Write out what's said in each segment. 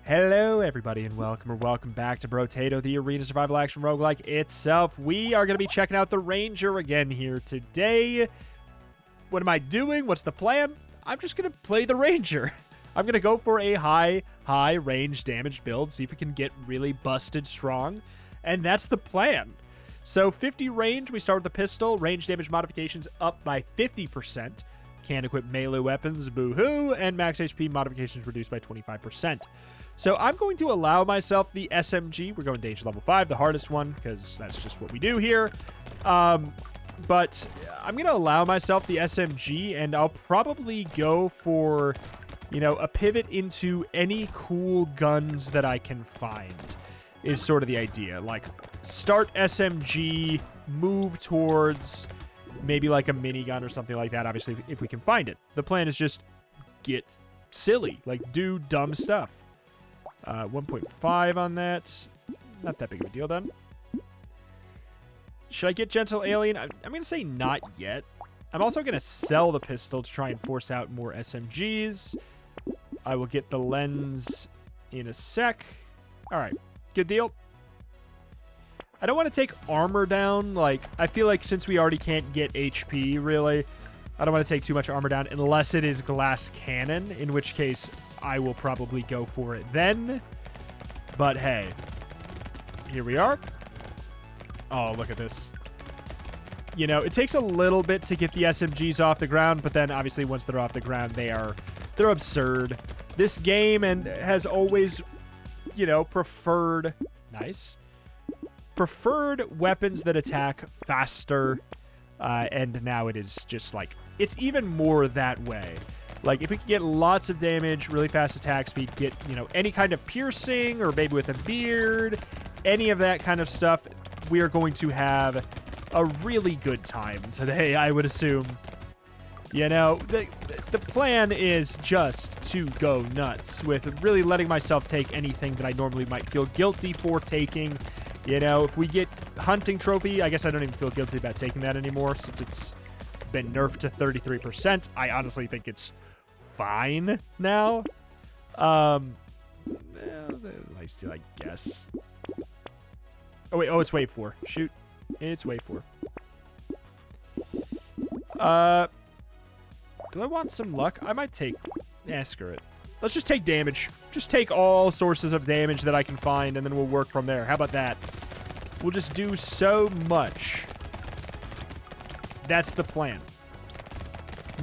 Hello, everybody, and welcome back to Brotato, the arena survival action roguelike itself. We are going to be checking out the Ranger again here today. What am I doing? What's the plan? I'm just going to play the Ranger. I'm going to go for a high range damage build, see if we can get really busted strong, and that's the plan. So 50 range, we start with the pistol, range damage modifications up by 50%. Can't equip melee weapons, boo-hoo, and max HP modifications reduced by 25%. So I'm going to allow myself the SMG. We're going danger level 5, the hardest one, because that's just what we do here. But I'm going to allow myself the SMG, and I'll probably go for, you know, a pivot into any cool guns that I can find is sort of the idea. Like, start SMG, move towards maybe like a minigun or something like that, obviously, if we can find it. The plan is just get silly, like do dumb stuff. 1.5 on that. Not that big of a deal then. Should I get Gentle Alien? I'm going to say not yet. I'm also going to sell the pistol to try and force out more SMGs. I will get the lens in a sec. All right. Good deal. I don't want to take armor down. Like, I feel like since we already can't get HP, really, I don't want to take too much armor down unless it is glass cannon, in which case I will probably go for it then. But hey, here we are. Oh, look at this. You know, it takes a little bit to get the SMGs off the ground, but then obviously once they're off the ground, they're absurd. This game has always, you know, preferred weapons that attack faster, and now it is just like, it's even more that way. Like, if we can get lots of damage, really fast attack speed, get, you know, any kind of piercing, or maybe with a beard, any of that kind of stuff, we are going to have a really good time today, I would assume. You know, the plan is just to go nuts with really letting myself take anything that I normally might feel guilty for taking. You know, if we get hunting trophy, I guess I don't even feel guilty about taking that anymore since it's been nerfed to 33%. I honestly think it's fine now. Lifesteal, I guess. Oh, wait. Oh, it's wave 4. Shoot. It's wave 4. Do I want some luck? I might take... screw it. Let's just take damage. Just take all sources of damage that I can find, and then we'll work from there. How about that? We'll just do so much. That's the plan.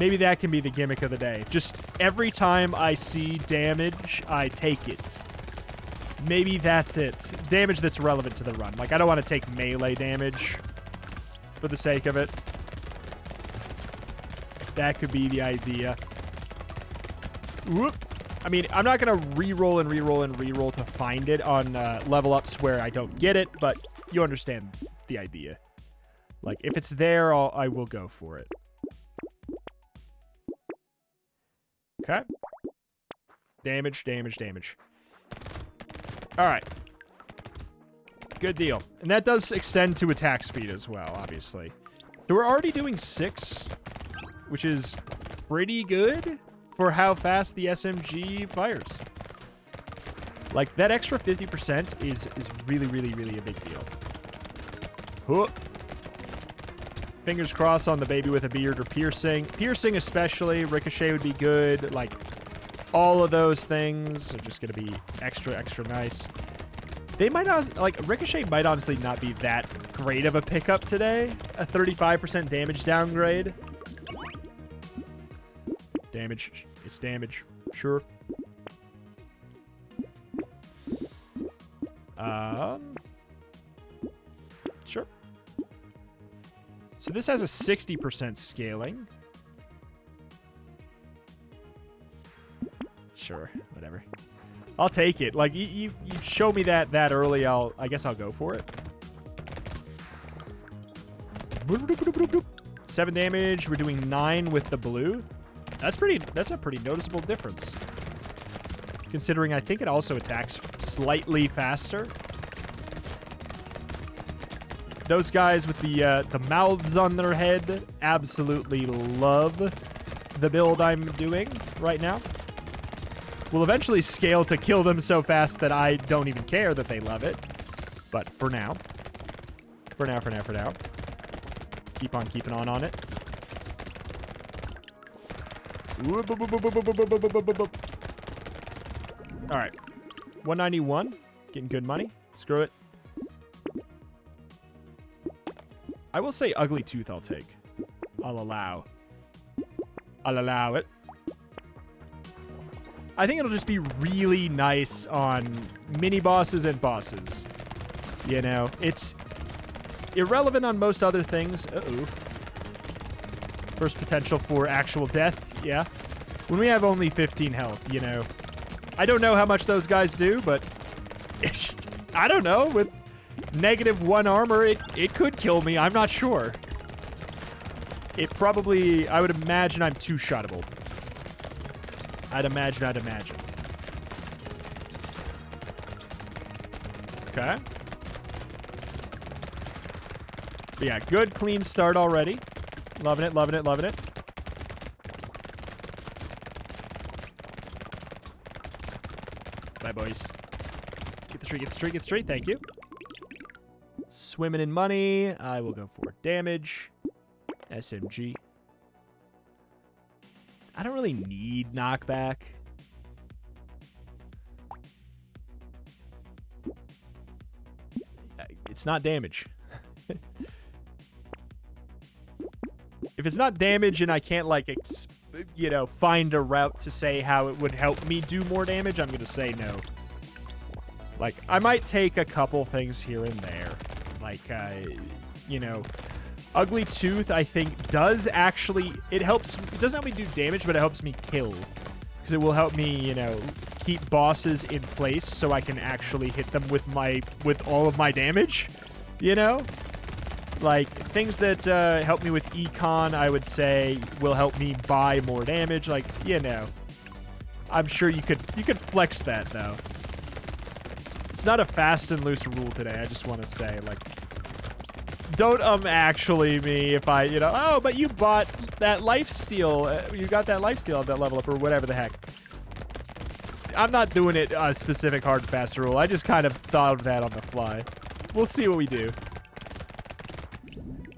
Maybe that can be the gimmick of the day. Just every time I see damage, I take it. Maybe that's it. Damage that's relevant to the run. Like, I don't want to take melee damage for the sake of it. That could be the idea. Whoop. I mean, I'm not going to reroll and reroll and reroll to find it on level ups where I don't get it, but you understand the idea. Like, if it's there, I will go for it. Okay. Damage, damage, damage. All right. Good deal. And that does extend to attack speed as well, obviously. So we're already doing 6, which is pretty good for how fast the SMG fires. Like, that extra 50% is really, really, really a big deal. Whoop. Fingers crossed on the baby with a beard or piercing. Piercing especially. Ricochet would be good. Like, all of those things are just going to be extra, extra nice. They might not... Like, Ricochet might honestly not be that great of a pickup today. A 35% damage downgrade. Damage. It's damage. Sure. Sure. So this has a 60% scaling. Sure, whatever. I'll take it. Like, you show me that early, I guess I'll go for it. 7 damage. We're doing 9 with the blue. That's a pretty noticeable difference. Considering I think it also attacks slightly faster. Those guys with the mouths on their head absolutely love the build I'm doing right now. will eventually scale to kill them so fast that I don't even care that they love it. But for now. For now. Keep on keeping on it. Alright. 191. Getting good money. Screw it. I will say Ugly Tooth I'll take. I'll allow it. I think it'll just be really nice on mini-bosses and bosses. You know, it's irrelevant on most other things. Uh-oh. First potential for actual death, yeah. When we have only 15 health, you know. I don't know how much those guys do, but I don't know. With -1 armor, it could kill me. I'm not sure. It probably, I would imagine I'm two-shottable. I'd imagine. Okay. But yeah, good, clean start already. Loving it. Bye, boys. Get the tree. Thank you. Swimming in money. I will go for damage. SMG. I don't really need knockback. It's not damage. If it's not damage and I can't, like, you know, find a route to say how it would help me do more damage, I'm going to say no. Like, I might take a couple things here and there. Like, you know, Ugly Tooth, I think, does actually... It doesn't help me do damage, but it helps me kill. Because it will help me, you know, keep bosses in place so I can actually hit them with all of my damage. You know? Like, things that help me with econ, I would say, will help me buy more damage. Like, you know. I'm sure you could flex that, though. It's not a fast and loose rule today, I just want to say, like... Don't actually me if I, you know, oh, but you bought that lifesteal. You got that lifesteal at that level up or whatever the heck. I'm not doing it a specific hard and fast rule. I just kind of thought of that on the fly. We'll see what we do.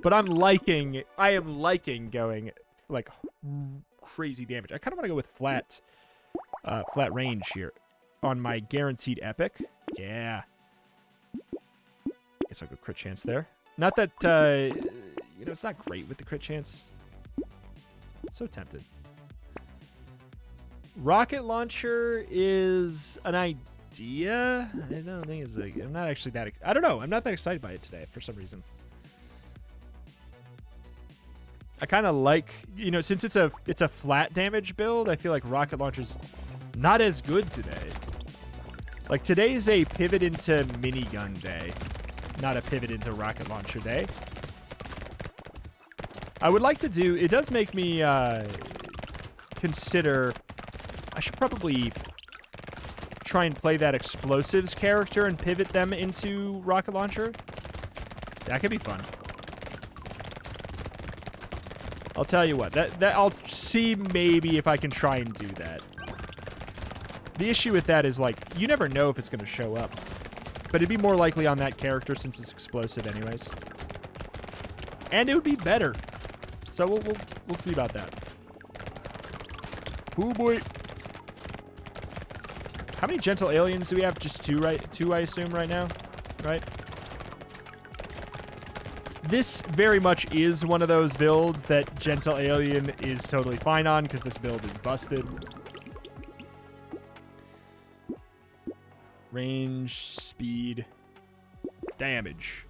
But I am liking going, like, crazy damage. I kind of want to go with flat range here on my guaranteed epic. Yeah. Guess I'll go crit chance there. Not that, you know, it's not great with the crit chance. I'm so tempted. Rocket launcher is an idea. I don't think it's I'm not actually that... I don't know. I'm not that excited by it today for some reason. I kind of like, you know, since it's a flat damage build, I feel like rocket launcher's not as good today. Like, today's a pivot into minigun day. Not a pivot into rocket launcher day. I would like to do... It does make me consider... I should probably try and play that explosives character and pivot them into rocket launcher. That could be fun. I'll tell you what. That I'll see maybe if I can try and do that. The issue with that is, like, you never know if it's going to show up. But it'd be more likely on that character since it's explosive anyways. And it would be better. So we'll see about that. Oh boy. How many gentle aliens do we have? Just two, right? Two, I assume, right now. Right? This very much is one of those builds that gentle alien is totally fine on because this build is busted. Range, speed, damage.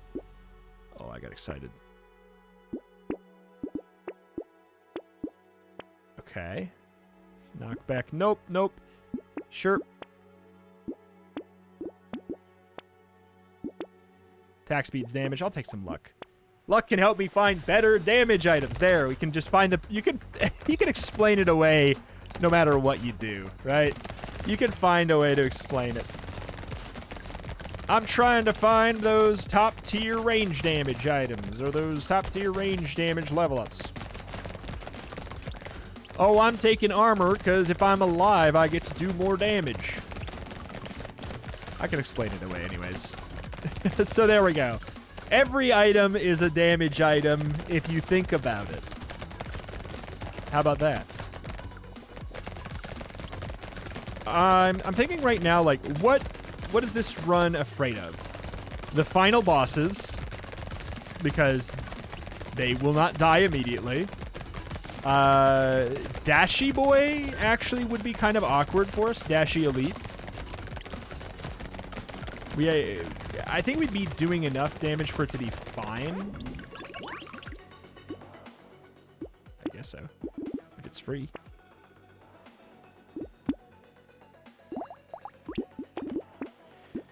Oh, I got excited. Okay. Knockback. Nope. Sure. Attack speed's damage. I'll take some luck. Luck can help me find better damage items. There, we can just find the... You can explain it away no matter what you do, right? You can find a way to explain it. I'm trying to find those top-tier range damage items, or those top-tier range damage level-ups. Oh, I'm taking armor because if I'm alive, I get to do more damage. I can explain it away anyways. So there we go. Every item is a damage item if you think about it. How about that? I'm thinking right now, like, what is this run afraid of? The final bosses, because they will not die immediately. Dashy Boy actually would be kind of awkward for us. Dashy Elite. I think we'd be doing enough damage for it to be fine. I guess so. If it's free.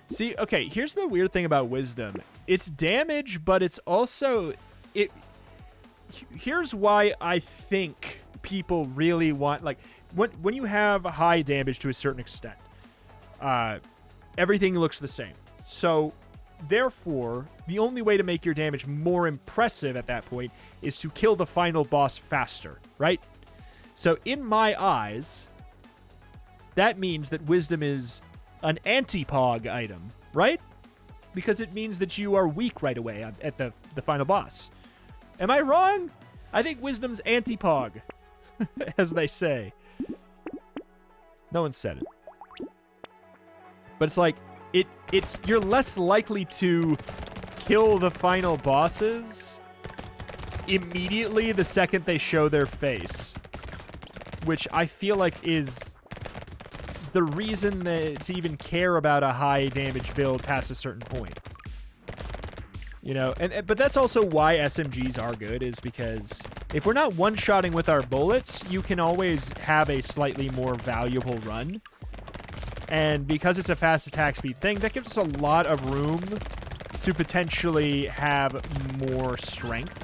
See, okay, here's the weird thing about Wisdom. It's damage, but it's also... Here's why I think people really want... Like, when you have high damage to a certain extent, everything looks the same. So, therefore, the only way to make your damage more impressive at that point is to kill the final boss faster, right? So, in my eyes, that means that Wisdom is an anti-pog item, right? Because it means that you are weak right away at the final boss. Am I wrong? I think Wisdom's anti-pog, as they say. No one said it. But it's like, you're less likely to kill the final bosses immediately the second they show their face, which I feel like is the reason to even care about a high damage build past a certain point. You know, but that's also why SMGs are good, is because if we're not one-shotting with our bullets, you can always have a slightly more valuable run. And because it's a fast attack speed thing, that gives us a lot of room to potentially have more strength.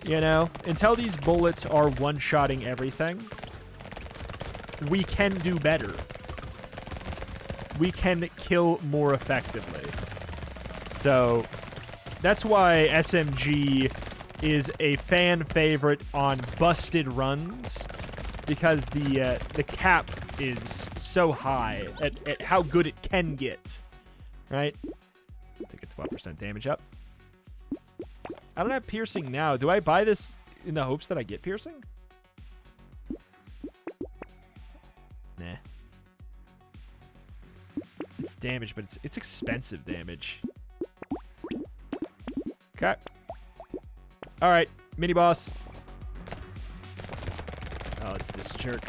You know, until these bullets are one-shotting everything, we can do better. We can kill more effectively. So, that's why SMG is a fan favorite on busted runs, because the cap is so high at how good it can get, right? I think it's 12% damage up. I don't have piercing now. Do I buy this in the hopes that I get piercing? Nah. It's damage, but it's expensive damage. Okay. All right, mini boss. Oh, it's this jerk.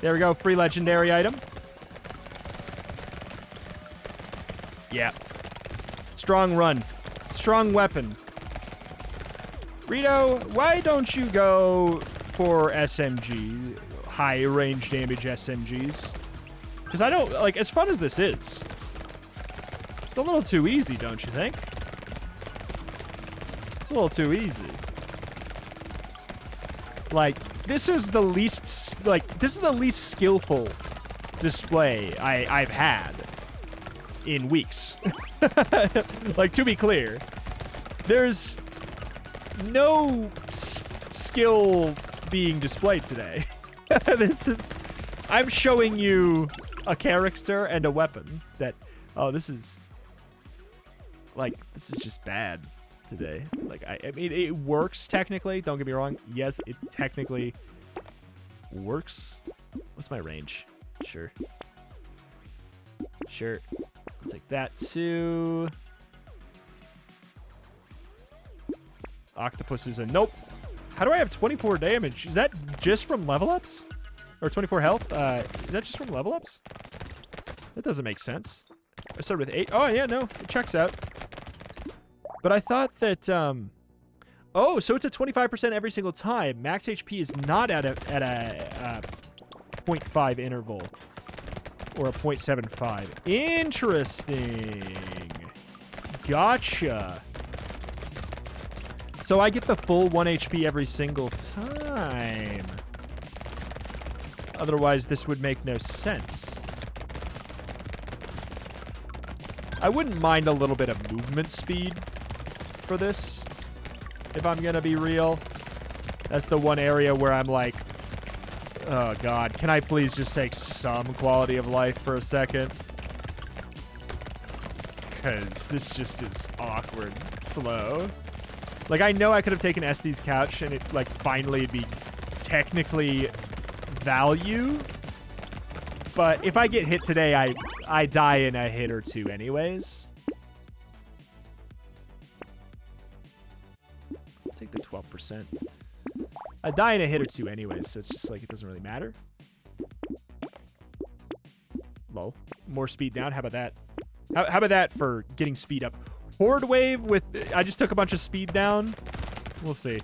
There we go. Free legendary item. Yeah. Strong run. Strong weapon. Rito, why don't you go for SMG? High range damage SMGs. Because I don't, like, as fun as this is, it's a little too easy, don't you think? It's a little too easy. Like, this is the least skillful display I've had in weeks. Like, to be clear, there's no skill being displayed today. I'm showing you a character and a weapon that, oh, this is just bad today. Like, I mean, it works technically, don't get me wrong. Yes, it technically works. What's my range? Sure. I'll take that too. Octopus is a nope. How do I have 24 damage? Is that just from level ups? Or 24 health? Is that just from level ups? That doesn't make sense. I started with 8. Oh, yeah, no. It checks out. But I thought that, oh, so it's a 25% every single time. Max HP is not at a 0.5 interval. Or a 0.75. Interesting. Gotcha. So I get the full 1 HP every single time. Otherwise, this would make no sense. I wouldn't mind a little bit of movement speed for this, if I'm gonna be real. That's the one area where I'm like, oh god, can I please just take some quality of life for a second? Because this just is awkward, slow. Like, I know I could have taken Estes couch and it, like, finally it'd be technically value. But if I get hit today, I die in a hit or two anyways. I'll take the 12%. I die in a hit or two anyways, so it's just like it doesn't really matter. Lol. More speed down. How about that? How about that for getting speed up? Horde wave with... I just took a bunch of speed down. We'll see.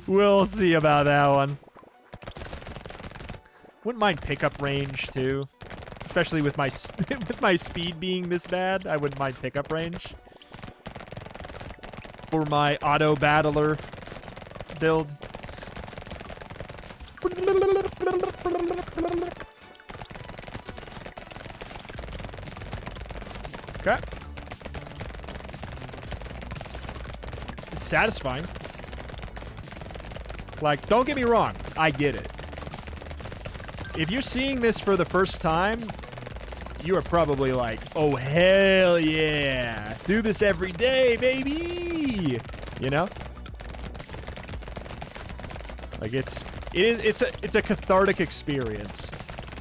We'll see about that one. Wouldn't mind pickup range too. Especially with my with my speed being this bad, I wouldn't mind pickup range. For my auto battler build. Okay. It's satisfying. Like, don't get me wrong, I get it. If you're seeing this for the first time, you are probably like, oh, hell yeah. Do this every day, baby. You know? Like, it's a cathartic experience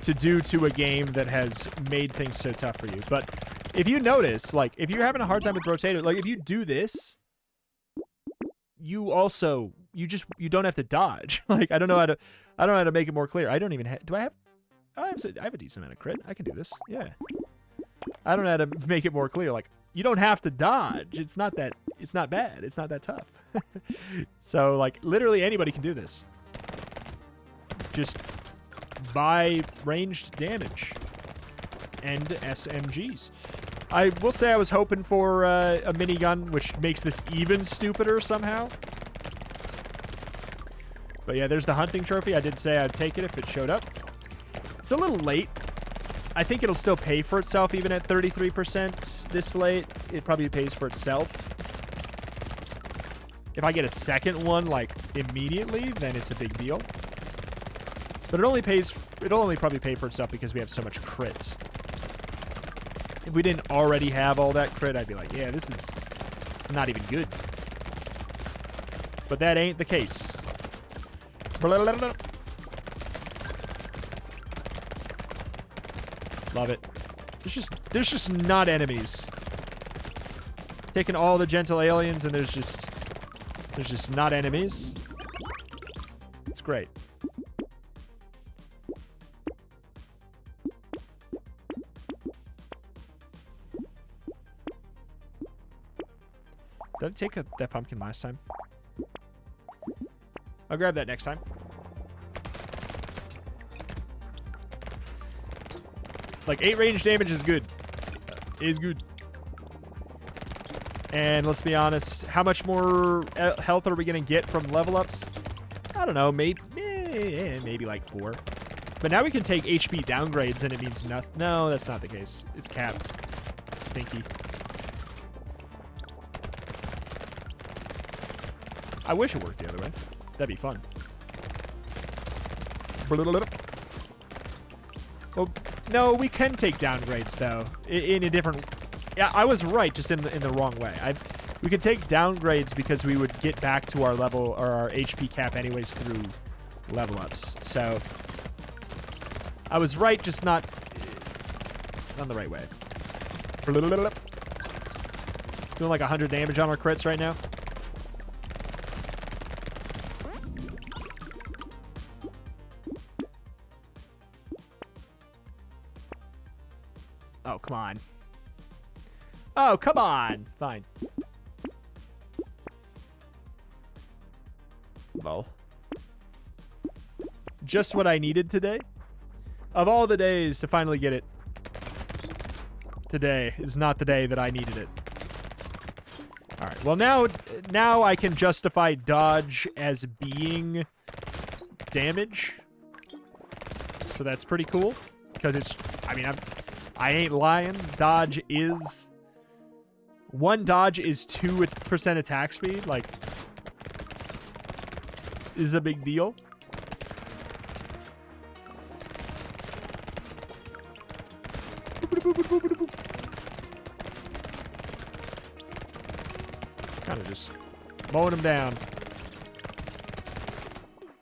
to do to a game that has made things so tough for you. But if you notice, like, if you're having a hard time with Brotato, like, if you do this, you also, you don't have to dodge. Like, I don't know how to make it more clear. I don't even have, do I have, I have a decent amount of crit. I can do this. Yeah. I don't know how to make it more clear. Like, you don't have to dodge. It's not bad. It's not that tough. So, like, literally anybody can do this. Just buy ranged damage and SMGs. I will say I was hoping for a minigun, which makes this even stupider somehow. But yeah, there's the hunting trophy. I did say I'd take it if it showed up. It's a little late. I think it'll still pay for itself even at 33% this late. It probably pays for itself. If I get a second one, like, immediately, then it's a big deal. But it'll only probably pay for itself because we have so much crit. If we didn't already have all that crit, I'd be like, yeah, it's not even good. But that ain't the case. Love it. There's just not enemies. Taking all the gentle aliens and there's just not enemies. It's great. Did I take that pumpkin last time? I'll grab that next time. Like, 8 range damage is good. Is good. And let's be honest, how much more health are we going to get from level ups? I don't know, maybe like 4. But now we can take HP downgrades and it means nothing. No, that's not the case. It's capped. Stinky. I wish it worked the other way. That'd be fun. Well, no, we can take downgrades though. In a different. Yeah, I was right, just in the wrong way. We could take downgrades because we would get back to our level or our HP cap anyways through level ups. So I was right, just not on the right way. Doing like 100 damage on our crits right now. Oh, come on. Oh, come on. Fine. Well. Just what I needed today. Of all the days to finally get it, today is not the day that I needed it. All right. Well, now I can justify dodge as being damage. So that's pretty cool. Because it's, I mean, I ain't lying. Dodge is 1 dodge is 2% attack speed. Like, is a big deal. Kind of just mowing them down.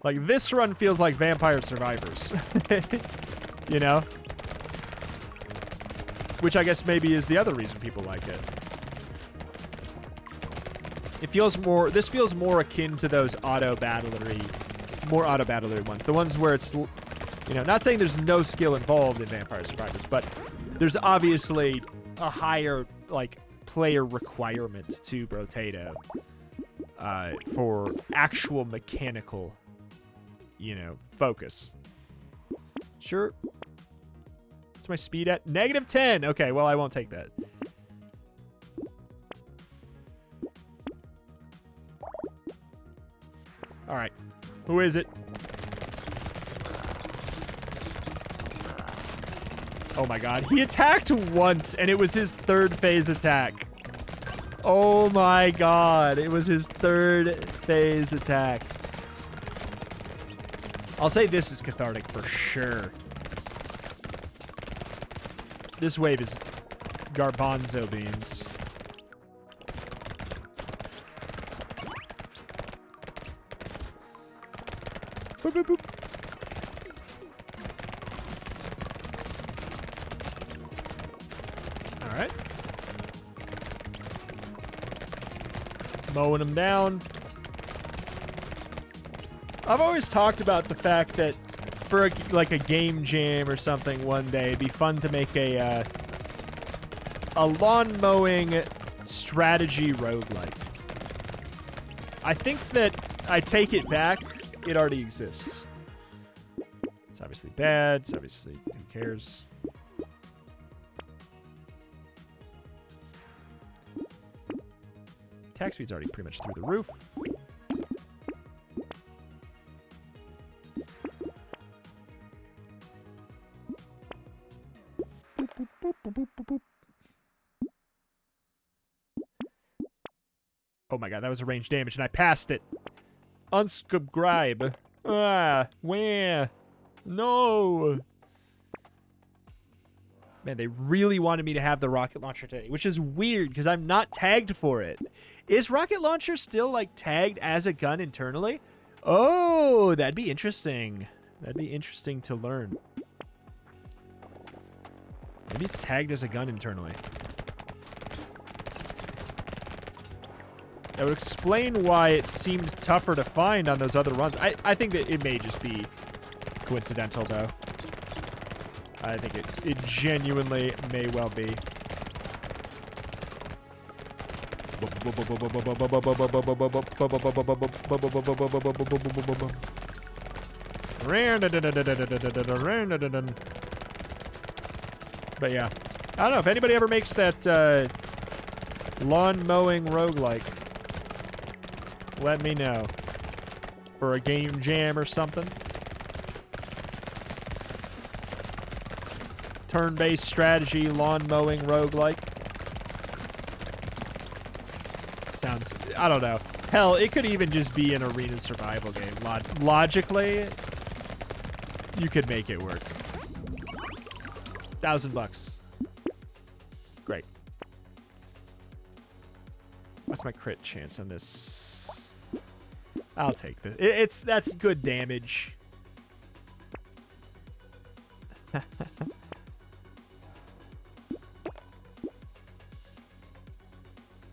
Like, this run feels like Vampire Survivors. You know? Which I guess maybe is the other reason people like it. It feels more... This feels more akin to those auto-battlery... More auto-battlery ones. The ones where it's... You know, not saying there's no skill involved in Vampire Survivors, but there's obviously a higher, like, player requirement to Brotato for actual mechanical, you know, focus. Sure. What's my speed at? -10. Okay, well, I won't take that. All right. Who is it? Oh my god. He attacked once, and it was his 3rd phase attack. Oh my god. It was his 3rd phase attack. I'll say this is cathartic for sure. This wave is garbanzo beans. Boop, boop, boop. All right. Mowing them down. I've always talked about the fact that for like a game jam or something one day, it'd be fun to make a lawn mowing strategy roguelike. I think that I take it back. It already exists. It's obviously bad. It's obviously, who cares? Attack speed's already pretty much through the roof. Oh my god, that was a range damage, and I passed it. Unsubscribe. Ah, where? No. Man, they really wanted me to have the rocket launcher today, which is weird because I'm not tagged for it. Is rocket launcher still, like, tagged as a gun internally? Oh, that'd be interesting. That'd be interesting to learn. Maybe it's tagged as a gun internally. That would explain why it seemed tougher to find on those other runs. I think that it may just be coincidental, though. I think it genuinely may well be. But yeah, I don't know if anybody ever makes that lawn mowing roguelike. Let me know. For a game jam or something. Turn-based strategy, lawn mowing roguelike. Sounds, I don't know. Hell, it could even just be an arena survival game. Logically, you could make it work. $1,000. Great. What's my crit chance on this? I'll take this. That's good damage.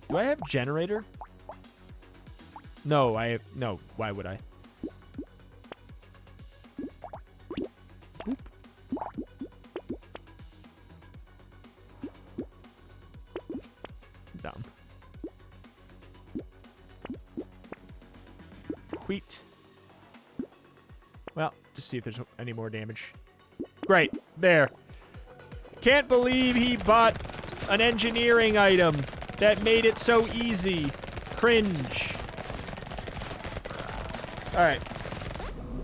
Do I have generator? No, I have no. Why would I? Oop. Dumb. Wheat. Well, just see if there's any more damage. Great. There. Can't believe he bought an engineering item that made it so easy. Cringe. Alright.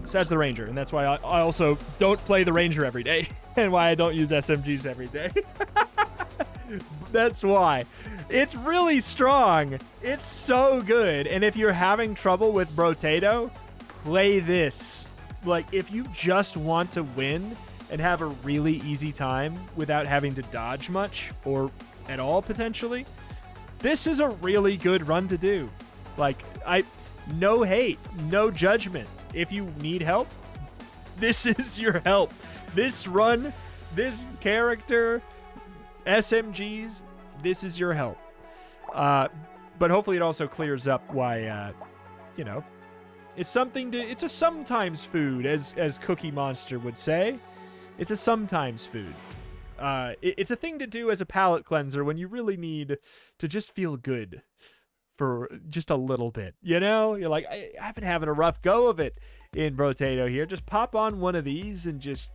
So that's the Ranger, and that's why I also don't play the Ranger every day. And why I don't use SMGs every day. That's why. It's really strong. It's so good. And if you're having trouble with Brotato, play this. Like, if you just want to win and have a really easy time without having to dodge much or at all potentially, this is a really good run to do. Like, no hate, no judgment. If you need help, this is your help. This run, this character, SMGs, this is your help. But hopefully it also clears up why, you know, it's a sometimes food, as Cookie Monster would say. It's a sometimes food. It's a thing to do as a palate cleanser when you really need to just feel good for just a little bit. You know, you're like, I've been having a rough go of it in Brotato here. Just pop on one of these and just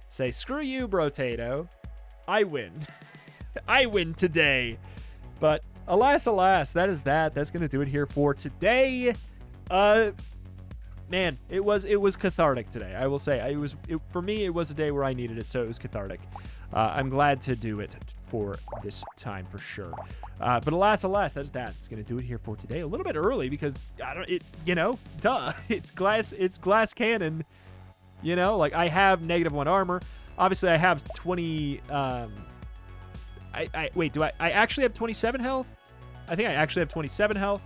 say, screw you, Brotato. I win. I win today. But alas, that is that. That's going to do it here for today. Man, it was cathartic today. I will say, for me, it was a day where I needed it, so it was cathartic. I'm glad to do it for this time for sure. But alas, that's that. It's gonna do it here for today. A little bit early because duh. It's glass cannon. You know, like I have -1 armor. Obviously, I have 20. Wait, do I actually have 27 health? I think I actually have 27 health.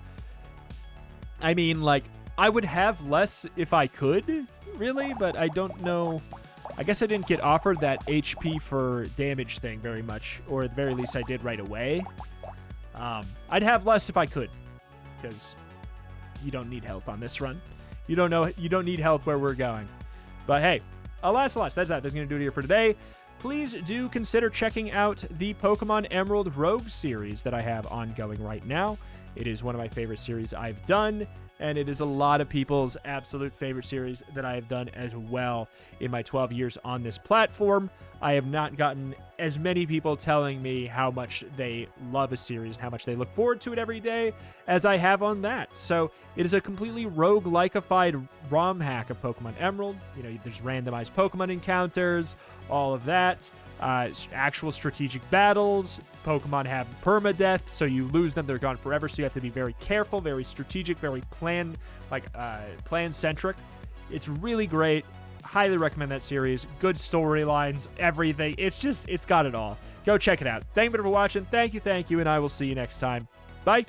I mean, like, I would have less if I could, really, but I don't know. I guess I didn't get offered that HP for damage thing very much, or at the very least I did right away. I'd have less if I could, because you don't need health on this run. You don't need health where we're going. But hey, alas, that's that. That's going to do it here for today. Please do consider checking out the Pokemon Emerald Rogue series that I have ongoing right now. It is one of my favorite series I've done, and it is a lot of people's absolute favorite series that I have done as well in my 12 years on this platform. I have not gotten as many people telling me how much they love a series and how much they look forward to it every day as I have on that. So it is a completely rogue-likeified ROM hack of Pokemon Emerald. You know, there's randomized Pokemon encounters, all of that. Actual strategic battles. Pokemon have permadeath, so you lose them, they're gone forever. So you have to be very careful, very strategic, very plan-centric. It's really great. Highly recommend that series. Good storylines, everything. It's got it all. Go check it out. Thank you for watching. Thank you, and I will see you next time. Bye.